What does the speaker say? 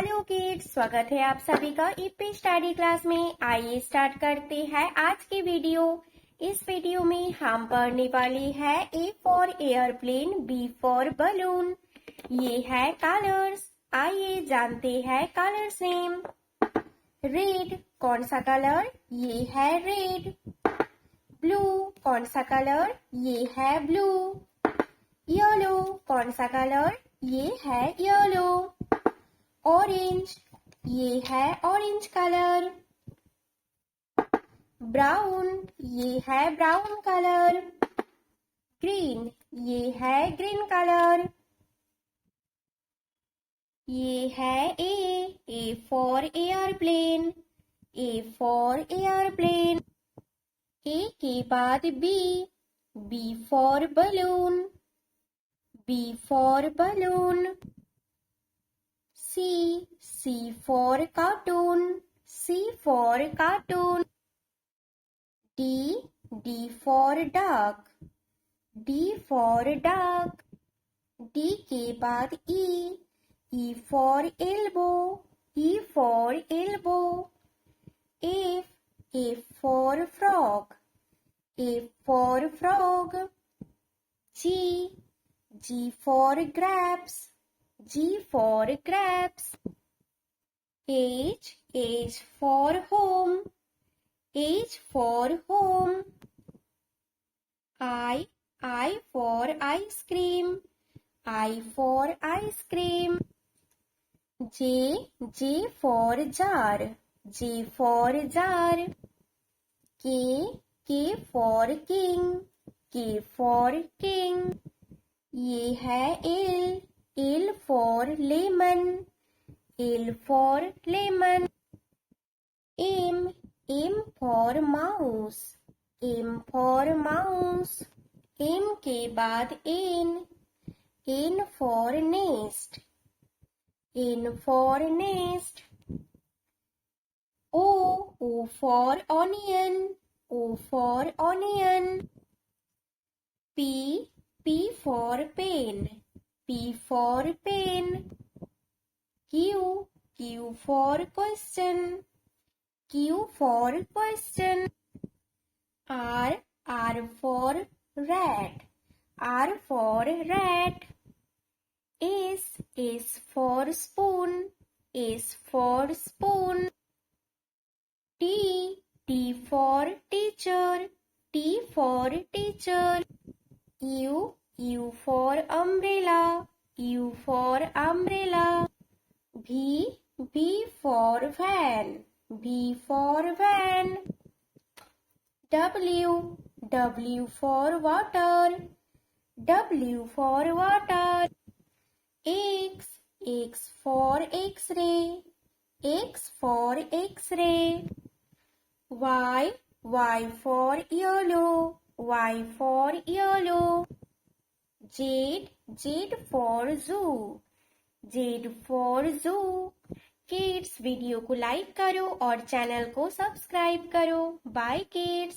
Hello kids, स्वागत है आप सभी का ईपी स्टडी क्लास में। आइए स्टार्ट करते हैं आज की वीडियो। इस वीडियो में हम पढ़ने वाले हैं A for airplane, B for balloon. ये है कलर्स। आइए जानते हैं कलर्स नेम। रेड कौन सा कलर? ये है रेड। ब्लू कौन सा कलर? ये है ब्लू। येलो कौन सा कलर? ये है येलो। ऑरेंज ये है ऑरेंज कलर। ब्राउन ये है ब्राउन कलर। ग्रीन ये है ग्रीन कलर। ये है A for aeroplane. A for aeroplane. A के बाद B for balloon. B for balloon. C for cartoon. C for cartoon. D for duck. D for duck. D के बाद E for elbow. E for elbow. F for frog. F for frog. G for grapes. G for grapes. H for home. H for home. I for ice cream. I for ice cream. J for jar. J for jar. K for king. K for king. ये है L for lemon. L for lemon. M for mouse. M for mouse. M के बाद N for nest. N for nest. O for onion. O for onion. P for pen. P for pen. Q for question. Q for question. R for rat. R for rat. S for spoon. S for spoon. T for teacher. T for teacher. U for umbrella. U for umbrella. V for van. V for van. W for water. W for water. X for X-ray. X for X-ray. Y for yellow. Y for yellow. Z for zoo. Z for zoo. Kids, video को like करो और channel को subscribe करो। Bye kids.